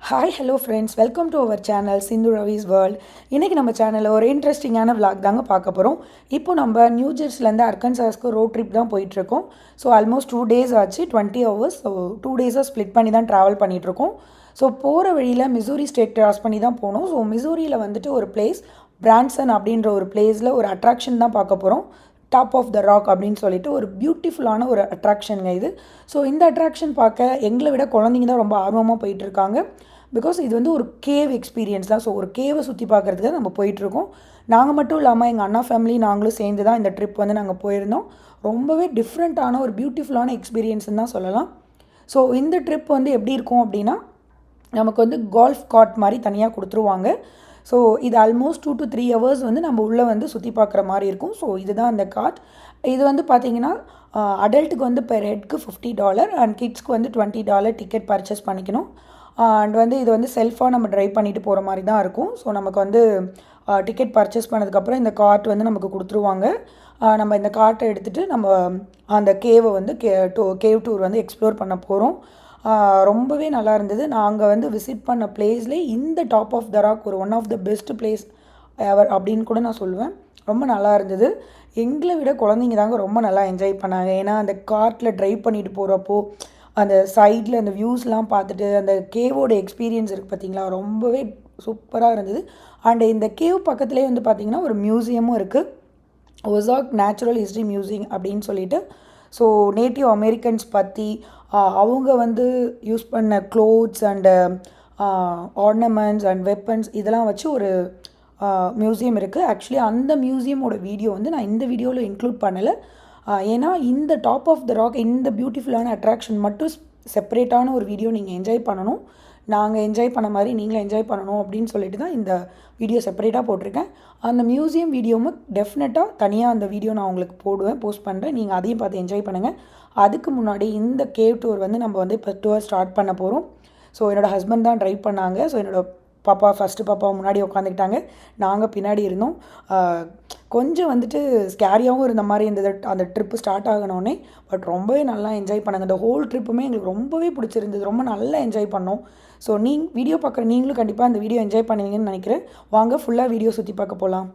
Hi hello friends, welcome to our channel Sindhu Ravi's world. இன்றைக்கி நம்ம சேனலில் ஒரு இன்ட்ரெஸ்டிங்கான விளாக் தாங்க பார்க்க போகிறோம். இப்போ நம்ம நியூ ஜெர்சிலேருந்து அர்கன்சாஸ்க்கு ரோட் ட்ரிப் தான் போயிட்டுருக்கோம். ஸோ ஆல்மோஸ்ட் 2 days ஆச்சு, 20 hours. ஸோ 2 days ஸ்ப்ளிட் பண்ணி தான் ட்ராவல் பண்ணிகிட்ருக்கோம். ஸோ போகிற வழியில் மிசோரி ஸ்டேட் கிராஸ் பண்ணி தான் போகணும். ஸோ மிசோரியில் வந்துட்டு ஒரு பிளேஸ் பிரான்சன் அப்படின்ற ஒரு பிளேஸில் ஒரு அட்ராக்ஷன் தான் பார்க்க போகிறோம். டாப் ஆஃப் த ராக் அப்படின்னு சொல்லிட்டு ஒரு பியூட்டிஃபுல்லான ஒரு அட்ராக்ஷனுங்க இது. ஸோ இந்த அட்ராக்ஷன் பார்க்க எங்களை விட குழந்தைங்க தான் ரொம்ப ஆர்வமாக போயிட்டுருக்காங்க. பிகாஸ் இது வந்து ஒரு கேவ் எக்ஸ்பீரியன்ஸ் தான். ஸோ ஒரு கேவை சுற்றி பார்க்குறதுக்கு நம்ம போயிட்டுருக்கோம். நாங்கள் மட்டும் இல்லாமல் எங்கள் அண்ணா ஃபேமிலி நாங்களும் சேர்ந்து தான் இந்த ட்ரிப் வந்து நாங்கள் போயிருந்தோம். ரொம்பவே டிஃப்ரெண்ட்டான ஒரு பியூட்டிஃபுல்லான எக்ஸ்பீரியன்ஸ்னு தான் சொல்லலாம். ஸோ இந்த ட்ரிப் வந்து எப்படி இருக்கும் அப்படின்னா, நமக்கு வந்து கோல்ஃப் கார்ட் மாதிரி தனியாக கொடுத்துருவாங்க. ஸோ இது ஆல்மோஸ்ட் 2 to 3 hours வந்து நம்ம உள்ளே வந்து சுற்றி பார்க்குற மாதிரி இருக்கும். ஸோ இதுதான் அந்த கார்ட். இது வந்து பார்த்திங்கன்னா அடல்ட்டுக்கு வந்து பெர் ஹெட்க்கு $50 அண்ட் கிட்ஸ்க்கு வந்து $20 டிக்கெட் பர்ச்சேஸ் பண்ணிக்கணும். அண்ட் வந்து இது வந்து செல்ஃபாக நம்ம ட்ரைவ் பண்ணிட்டு போகிற மாதிரி தான் இருக்கும். ஸோ நமக்கு வந்து டிக்கெட் பர்ச்சேஸ் பண்ணதுக்கப்புறம் இந்த கார்ட் வந்து நமக்கு கொடுத்துருவாங்க. நம்ம இந்த கார்ட்டை எடுத்துகிட்டு நம்ம அந்த கேவை வந்து கேவ் டூர் வந்து எக்ஸ்ப்ளோர் பண்ண போகிறோம். ரொம்பவே நல்லா இருந்தது. நாங்கள் வந்து விசிட் பண்ண பிளேஸ்லேயே இந்த டாப் ஆஃப் த ராக் ஒரு one of the best place ever அப்படின்னு கூட நான் சொல்லுவேன். ரொம்ப நல்லா இருந்தது. எங்களை விட குழந்தைங்க தாங்க ரொம்ப நல்லா என்ஜாய் பண்ணாங்க. ஏன்னா அந்த கார்ட்டில் ட்ரைவ் பண்ணிட்டு போகிறப்போ அந்த சைடில் அந்த வியூஸ்லாம் பார்த்துட்டு அந்த கேவோட எக்ஸ்பீரியன்ஸ் இருக்குது பார்த்திங்களா, ரொம்பவே சூப்பராக இருந்தது. அண்ட் இந்த கேவ் பக்கத்துலேயே வந்து பார்த்திங்கன்னா ஒரு மியூசியமும் இருக்குது, ஒசாக் நேச்சுரல் ஹிஸ்ட்ரி மியூசியம் அப்படின்னு சொல்லிட்டு. ஸோ நேட்டிவ் அமெரிக்கன்ஸ் பற்றி அவங்க வந்து யூஸ் பண்ண clothes and ornaments and weapons இதெல்லாம் வச்சு ஒரு மியூசியம் இருக்குது. ஆக்சுவலி அந்த மியூசியமோட வீடியோ வந்து நான் இந்த வீடியோவில் இன்க்ளூட் பண்ணலை. ஏன்னா இந்த டாப் ஆஃப் த ராக் இந்த பியூட்டிஃபுல்லான அட்ராக்ஷன் மட்டும் செப்பரேட்டான ஒரு வீடியோ நீங்கள் என்ஜாய் பண்ணணும், நாங்கள் என்ஜாய் பண்ண மாதிரி நீங்களும் என்ஜாய் பண்ணணும் அப்படின்னு சொல்லிட்டு தான் இந்த வீடியோ செப்பரேட்டாக போட்டிருக்கேன். அந்த மியூசியம் வீடியோவும் டெஃபினட்டாக தனியாக அந்த வீடியோ நான் உங்களுக்கு போஸ்ட் பண்ணுறேன். நீங்கள் அதையும் பார்த்து என்ஜாய் பண்ணுங்கள். அதுக்கு முன்னாடி இந்த கேவ் டூர் வந்து நம்ம வந்து இப்போ டூர் ஸ்டார்ட் பண்ண போகிறோம். ஸோ என்னோடய ஹஸ்பண்ட் தான் ட்ரைவ் பண்ணாங்க. ஸோ என்னோடய ஃபஸ்ட்டு பாப்பா முன்னாடி உட்காந்துக்கிட்டாங்க, நாங்கள் பின்னாடி இருந்தோம். கொஞ்சம் வந்துட்டு ஸ்கேரியாகவும் இருந்த மாதிரி இருந்தது அந்த ட்ரிப்பு ஸ்டார்ட் ஆகணுன்னே. பட் ரொம்பவே நல்லா என்ஜாய் பண்ணாங்க. இந்த ஹோல் ட்ரிப்புமே எங்களுக்கு ரொம்பவே பிடிச்சிருந்தது. ரொம்ப நல்லா என்ஜாய் பண்ணோம். ஸோ வீடியோ பார்க்குற நீங்களும் கண்டிப்பாக அந்த வீடியோ என்ஜாய் பண்ணுவீங்கன்னு நினைக்கிறேன். வாங்க ஃபுல்லாக வீடியோ சுற்றி பார்க்க போகலாம்.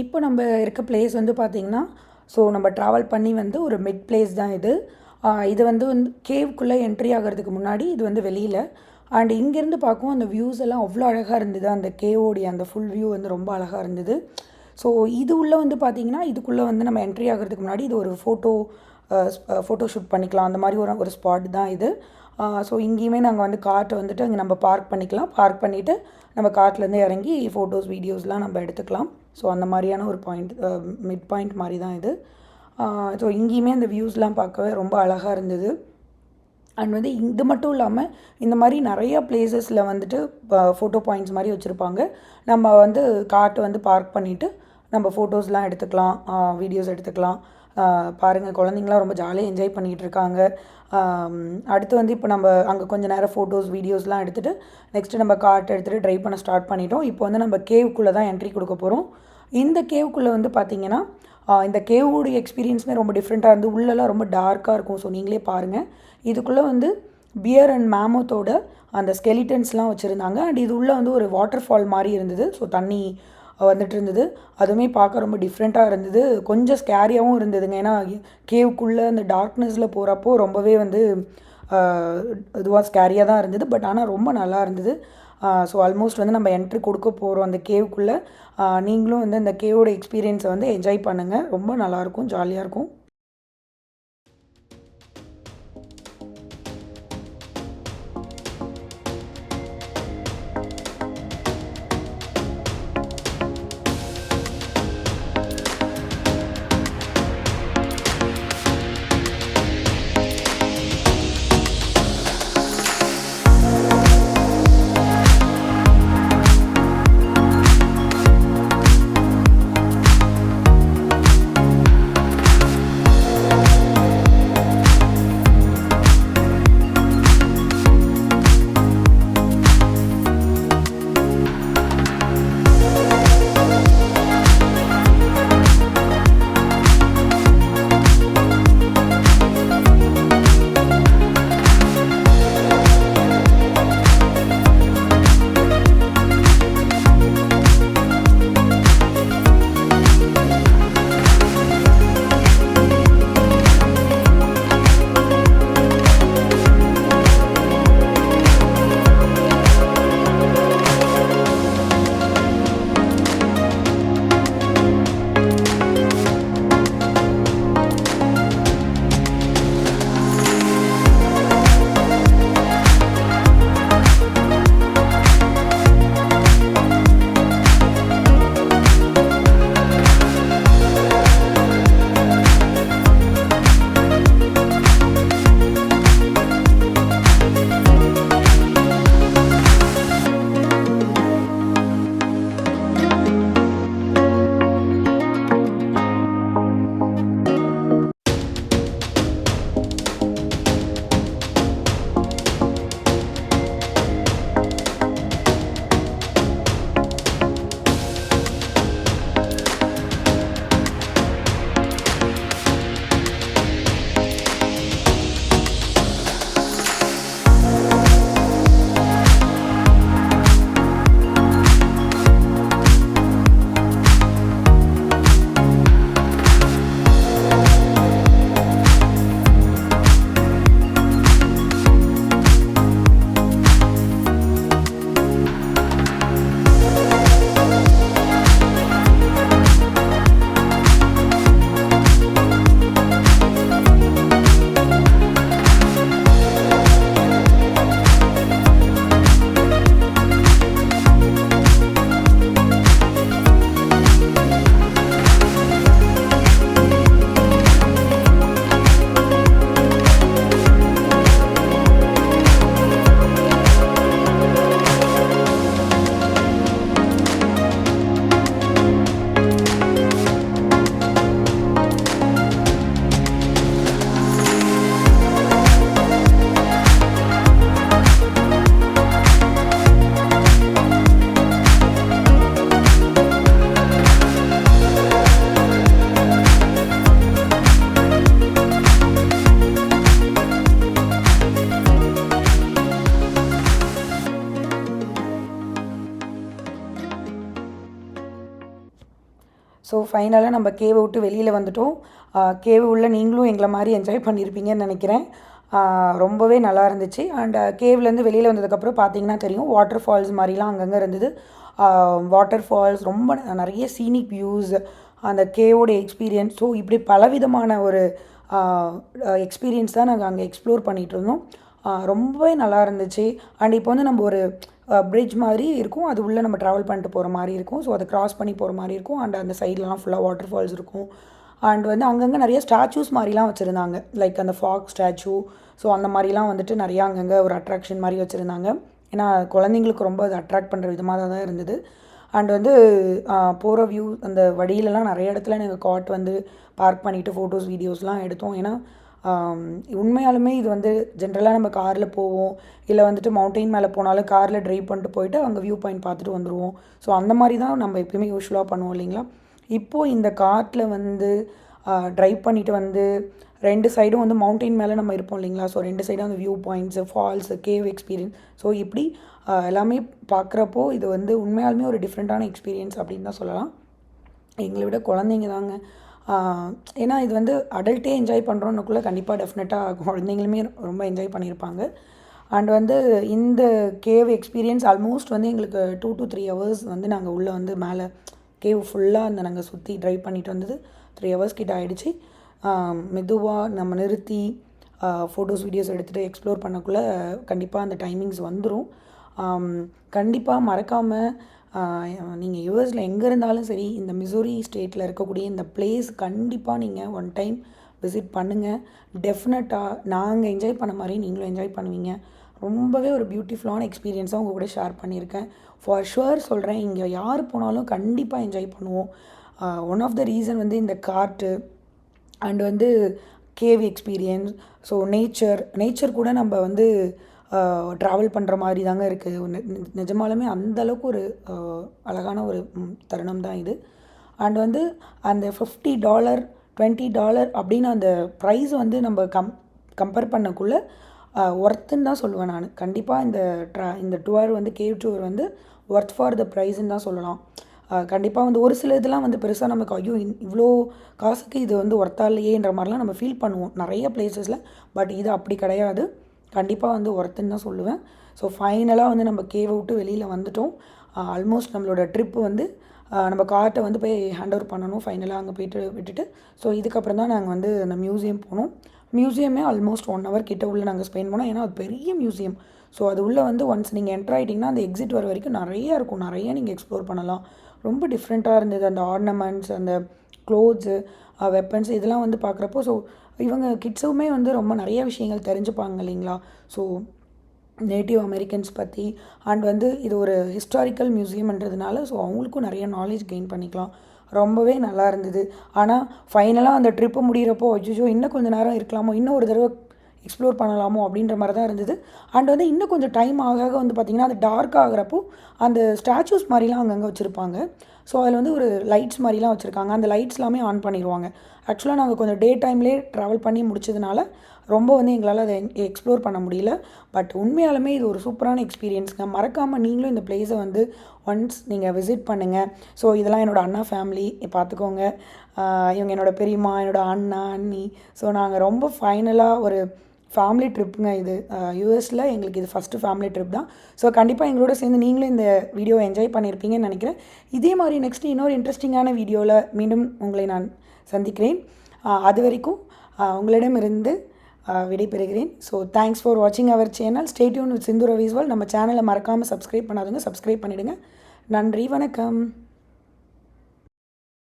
இப்போ நம்ம இருக்க பிளேஸ் வந்து பார்த்திங்கன்னா, ஸோ நம்ம ட்ராவல் பண்ணி வந்து ஒரு மிட் பிளேஸ் தான் இது. இது வந்து கேவுக்குள்ளே என்ட்ரி ஆகிறதுக்கு முன்னாடி இது வந்து வெளியில். அண்ட் இங்கேருந்து பார்க்கவும் அந்த வியூஸ் எல்லாம் அவ்வளோ அழகாக இருந்தது. அந்த கேவோடைய அந்த ஃபுல் வியூ வந்து ரொம்ப அழகாக இருந்தது. ஸோ இது உள்ளே வந்து பார்த்திங்கன்னா, இதுக்குள்ளே வந்து நம்ம என்ட்ரி ஆகிறதுக்கு முன்னாடி இது ஒரு ஃபோட்டோ ஷூட் பண்ணிக்கலாம். அந்த மாதிரி ஒரு ஸ்பாட் தான் இது. ஸோ இங்கேயுமே நாங்கள் வந்து கார்ட்டை வந்துட்டு அங்கே நம்ம பார்க் பண்ணிக்கலாம். பார்க் பண்ணிவிட்டு நம்ம கார்ட்லேருந்து இறங்கி ஃபோட்டோஸ் வீடியோஸ்லாம் நம்ம எடுத்துக்கலாம். ஸோ அந்த மாதிரியான ஒரு மிட் பாயிண்ட் மாதிரி தான் இது. ஸோ இங்கேயுமே அந்த வியூஸ்லாம் பார்க்கவே ரொம்ப அழகாக இருந்தது. அண்ட் வந்து இது மட்டும் இல்லாமல் இந்த மாதிரி நிறையா பிளேசஸில் வந்துட்டு ஃபோட்டோ பாயிண்ட்ஸ் மாதிரி வச்சுருப்பாங்க. நம்ம வந்து கார்ட்டை வந்து பார்க் பண்ணிவிட்டு நம்ம ஃபோட்டோஸ்லாம் எடுத்துக்கலாம், வீடியோஸ் எடுத்துக்கலாம். பாருங்கள், குழந்தைங்களாம் ரொம்ப ஜாலியாக என்ஜாய் பண்ணிகிட்டு இருக்காங்க. அடுத்து வந்து இப்போ நம்ம அங்கே கொஞ்சம் நேரம் ஃபோட்டோஸ் வீடியோஸ்லாம் எடுத்துகிட்டு நெக்ஸ்ட்டு நம்ம கார்ட் எடுத்துகிட்டு ட்ரைவ் பண்ண ஸ்டார்ட் பண்ணிட்டோம். இப்போ வந்து நம்ம கேவுக்குள்ளே தான் என்ட்ரி கொடுக்க போகிறோம். இந்த கேவுக்குள்ளே வந்து பார்த்திங்கன்னா, இந்த கேவோடைய எக்ஸ்பீரியன்ஸுமே ரொம்ப டிஃப்ரெண்ட்டாக இருந்து உள்ளெல்லாம் ரொம்ப டார்க்காக இருக்கும். ஸோ நீங்களே பாருங்கள். இதுக்குள்ளே வந்து பியர் அண்ட் மேமத்தோட அந்த ஸ்கெலிட்டன்ஸ்லாம் வச்சுருந்தாங்க. அண்ட் இது உள்ளே வந்து ஒரு வாட்டர் ஃபால் மாதிரி இருந்தது. ஸோ தண்ணி வந்துட்டு இருந்தது. அதுவுமே பார்க்க ரொம்ப டிஃப்ரெண்ட்டாக இருந்தது. கொஞ்சம் ஸ்கேரியாகவும் இருந்ததுங்க. ஏன்னா கேவுக்குள்ளே அந்த டார்க்னஸில் போகிறப்போ ரொம்பவே வந்து இதுவாக ஸ்கேரியாக தான் இருந்தது. பட் ஆனால் ரொம்ப நல்லா இருந்தது. ஸோ ஆல்மோஸ்ட் வந்து நம்ம என்ட்ரி கொடுக்க போகிறோம் அந்த கேவுக்குள்ளே. நீங்களும் வந்து அந்த கேவோட எக்ஸ்பீரியன்ஸை வந்து என்ஜாய் பண்ணுங்கள். ரொம்ப நல்லாயிருக்கும், ஜாலியாக இருக்கும். ஸோ ஃபைனலாக நம்ம கேவை விட்டு வெளியில் வந்துட்டோம். கேவு உள்ள நீங்களும் எங்களை மாதிரி என்ஜாய் பண்ணியிருப்பீங்கன்னு நினைக்கிறேன். ரொம்பவே நல்லா இருந்துச்சு. அண்ட் கேவ்லேருந்து வெளியில் வந்ததுக்கப்புறம் பார்த்தீங்கன்னா தெரியும், வாட்டர் ஃபால்ஸ் மாதிரிலாம் அங்கங்கே இருந்தது. வாட்டர் ஃபால்ஸ், ரொம்ப நிறைய சீனிக் வியூஸ், அந்த கேவோட எக்ஸ்பீரியன்ஸ். ஸோ இப்படி பலவிதமான ஒரு எக்ஸ்பீரியன்ஸ் தான் நாங்கள் அங்கே எக்ஸ்ப்ளோர் பண்ணிகிட்டு இருந்தோம். ரொம்பவே நல்லா இருந்துச்சு. அண்ட் இப்போ வந்து நம்ம ஒரு பிரிட்ஜ் மாதிரி இருக்கும், அது உள்ளே நம்ம ட்ராவல் பண்ணிட்டு போகிற மாதிரி இருக்கும். ஸோ அதை க்ராஸ் பண்ணி போகிற மாதிரி இருக்கும். அண்ட் அந்த சைட்லலாம் ஃபுல்லாக வாட்டர் ஃபால்ஸ் இருக்கும். அண்ட் வந்து அங்கங்கே நிறைய ஸ்டாச்சூஸ் மாதிரிலாம் வச்சுருந்தாங்க, லைக் அந்த ஃபாக் ஸ்டாச்சு. ஸோ அந்த மாதிரிலாம் வந்துட்டு நிறையா அங்கங்கே ஒரு அட்ராக்ஷன் மாதிரி வச்சுருந்தாங்க. ஏன்னா குழந்தைங்களுக்கு ரொம்ப அது அட்ராக்ட் பண்ணுற விதமாக தான் இருந்தது. அண்ட் வந்து போகிற வியூ, அந்த வழியிலலாம் நிறைய இடத்துல நாங்கள் காட் வந்து பார்க் பண்ணிவிட்டு ஃபோட்டோஸ் வீடியோஸ்லாம் எடுத்தோம். ஏன்னா உண்மையாலுமே இது வந்து ஜென்ரலாக நம்ம காரில் போவோம், இல்லை வந்துட்டு மவுண்டெயின் மேலே போனாலும் காரில் ட்ரைவ் பண்ணிட்டு போயிட்டு அங்கே வியூ பாயிண்ட் பார்த்துட்டு வந்துடுவோம். ஸோ அந்த மாதிரி தான் நம்ம எப்பயுமே யூஸ்வலாக பண்ணுவோம் இல்லைங்களா. இப்போது இந்த காட்டில் வந்து ட்ரைவ் பண்ணிவிட்டு வந்து 2 சைடும் வந்து மவுண்டெயின் மேலே நம்ம இருப்போம் இல்லைங்களா. ஸோ 2 சைடும் அந்த view points, falls, cave experience, so இப்படி எல்லாமே பார்க்குறப்போ இது வந்து உண்மையாலுமே ஒரு டிஃப்ரெண்ட்டான எக்ஸ்பீரியன்ஸ் அப்படின்னு தான் சொல்லலாம். எங்களை விட குழந்தைங்க தாங்க. ஏன்னா இது வந்து அடல்ட்டே என்ஜாய் பண்ணுறோன்னுக்குள்ளே கண்டிப்பாக டெஃபினட்டாக குழந்தைங்களுமே ரொம்ப என்ஜாய் பண்ணியிருப்பாங்க. அண்ட் வந்து இந்த கேவ் எக்ஸ்பீரியன்ஸ் ஆல்மோஸ்ட் வந்து எங்களுக்கு 2 to 3 ஹவர்ஸ் வந்து நாங்கள் உள்ளே வந்து மேலே கேவ் ஃபுல்லாக அந்த நாங்கள் சுற்றி ட்ரைவ் பண்ணிட்டு வந்தது 3 ஹவர்ஸ் கிட்ட ஆகிடுச்சு. மெதுவாக நம்ம நிறுத்தி ஃபோட்டோஸ் வீடியோஸ் எடுத்துகிட்டு எக்ஸ்ப்ளோர் பண்ணக்குள்ளே கண்டிப்பாக அந்த டைமிங்ஸ் வந்துடும். கண்டிப்பாக மறக்காமல் நீங்கள் யூஎஸில் எங்கே இருந்தாலும் சரி, இந்த மிசோரி ஸ்டேட்டில் இருக்கக்கூடிய இந்த பிளேஸ் கண்டிப்பாக நீங்கள் ஒன் டைம் விசிட் பண்ணுங்கள். டெஃபினட்டாக நாங்கள் என்ஜாய் பண்ண மாதிரி நீங்களும் என்ஜாய் பண்ணுவீங்க. ரொம்பவே ஒரு பியூட்டிஃபுல்லான எக்ஸ்பீரியன்ஸாக உங்கள் கூட ஷேர் பண்ணியிருக்கேன். ஃபார் ஷுவர் சொல்கிறேன், இங்கே யார் போனாலும் கண்டிப்பாக என்ஜாய் பண்ணுவோம். ஒன் ஆஃப் த ரீசன் வந்து இந்த காட்டு அண்ட் வந்து கேவ் எக்ஸ்பீரியன்ஸ். ஸோ நேச்சர் கூட நம்ம வந்து ட்ராவல் பண்ணுற மாதிரி தாங்க இருக்குது. நிஜமாலுமே அந்தளவுக்கு ஒரு அழகான ஒரு தருணம் தான் இது. அண்ட் வந்து அந்த $50 $20 அப்படின்னு அந்த ப்ரைஸ் வந்து நம்ம கம்பேர் பண்ணக்குள்ளே ஒர்த்துன்னு தான் சொல்லுவேன் நான். கண்டிப்பாக இந்த டூர் வந்து கேவ் டூர் வந்து ஒர்த் ஃபார் த ப்ரைஸ்ன்னு தான் சொல்லலாம். கண்டிப்பாக வந்து ஒரு சில இதெல்லாம் வந்து பெருசாக நமக்கு ஐயோ இவ்வளோ காசுக்கு இது வந்து ஒர்த்தா இல்லையேன்ற மாதிரிலாம் நம்ம ஃபீல் பண்ணுவோம் நிறைய பிளேசஸில். பட் இது அப்படி கிடையாது, கண்டிப்பாக வந்து ஒர்த்துன்னு தான் சொல்லுவேன். ஸோ ஃபைனலாக வந்து நம்ம கேவை விட்டு வெளியில் வந்துட்டோம். ஆல்மோஸ்ட் நம்மளோட ட்ரிப்பு வந்து நம்ம கார்ட்டை வந்து போய் ஹேண்ட் ஓவர் பண்ணணும். ஃபைனலாக அங்கே போய்ட்டு விட்டுட்டு ஸோ இதுக்கப்புறம் தான் நாங்கள் வந்து அந்த மியூசியம் போனோம். மியூசியமே ஆல்மோஸ்ட் 1 hour கிட்ட உள்ளே நாங்கள் ஸ்பெண்ட் பண்ணோம். ஏன்னா அது பெரிய மியூசியம். ஸோ அது உள்ளே வந்து ஒன்ஸ் நீங்கள் என்டர் ஆகிட்டிங்கன்னா அந்த எக்ஸிட் வர வரைக்கும் நிறையா இருக்கும், நிறைய நீங்கள் எக்ஸ்ப்ளோர் பண்ணலாம். ரொம்ப டிஃப்ரெண்ட்டாக இருந்தது. அந்த ஆர்னமெண்ட்ஸ், அந்த க்ளோத்ஸு, வெப்பன்ஸ் இதெல்லாம் வந்து பார்க்குறப்போ ஸோ இவங்க கிட்ஸுமே வந்து ரொம்ப நிறைய விஷயங்கள் தெரிஞ்சுப்பாங்க இல்லைங்களா. ஸோ நேட்டிவ் அமெரிக்கன்ஸ் பற்றி அண்ட் வந்து இது ஒரு ஹிஸ்டாரிக்கல் மியூசியம்ன்றதுனால ஸோ அவங்களுக்கும் நிறைய நாலேஜ் கெயின் பண்ணிக்கலாம். ரொம்பவே நல்லா இருந்தது. ஆனால் ஃபைனலாக அந்த ட்ரிப்பு முடிகிறப்போ அய்யோ இன்னும் கொஞ்சம் நேரம் இருக்கலாமோ, இன்னும் ஒரு தடவை எக்ஸ்ப்ளோர் பண்ணலாமோ அப்படின்ற மாதிரி தான் இருந்தது. அண்ட் வந்து இன்னும் கொஞ்சம் டைம் ஆக வந்து பார்த்திங்கன்னா அது டார்க் ஆகிறப்போ அந்த ஸ்டாச்சூஸ் மாதிரிலாம் அங்கங்கே வச்சுருப்பாங்க. ஸோ அதில் வந்து ஒரு லைட்ஸ் மாதிரிலாம் வச்சுருக்காங்க. அந்த லைட்ஸ் எல்லாமே ஆன் பண்ணிடுவாங்க. ஆக்சுவலாக நாங்கள் கொஞ்சம் டே டைம்லேயே ட்ராவல் பண்ணி முடிச்சதுனால ரொம்ப வந்து எங்களால் அதை எக்ஸ்ப்ளோர் பண்ண முடியல. பட் உண்மையாலுமே இது ஒரு சூப்பரான எக்ஸ்பீரியன்ஸுங்க. மறக்காமல் நீங்களும் இந்த பிளேஸை வந்து ஒன்ஸ் நீங்கள் விசிட் பண்ணுங்கள். ஸோ இதெல்லாம் என்னோடய அண்ணா ஃபேமிலி பார்த்துக்கோங்க. இவங்க என்னோடய பெரியம்மா, என்னோடய அண்ணா, அண்ணி. ஸோ நாங்கள் ரொம்ப ஃபைனலாக ஒரு ஃபேமிலி ட்ரிப்புங்க இது. யூஎஸில் எங்களுக்கு இது ஃபஸ்ட்டு ஃபேமிலி ட்ரிப் தான். ஸோ கண்டிப்பாக எங்களோட சேர்ந்து நீங்களும் இந்த வீடியோவை என்ஜாய் பண்ணியிருப்பீங்கன்னு நினைக்கிறேன். இதே மாதிரி நெக்ஸ்ட்டு இன்னொரு இன்ட்ரெஸ்டிங்கான வீடியோவில் மீண்டும் உங்களை நான் சந்திக்கிறேன். அது வரைக்கும் உங்களிடமிருந்து விடைபெறுகிறேன். ஸோ தேங்க்ஸ் ஃபார் வாட்சிங் our channel. Stay tune with Sindhu Ravi's world. நம்ம சேனலை மறக்காமல் சப்ஸ்கிரைப் பண்ணாதுங்க, சப்ஸ்கிரைப் பண்ணிவிடுங்க. நன்றி, வணக்கம்.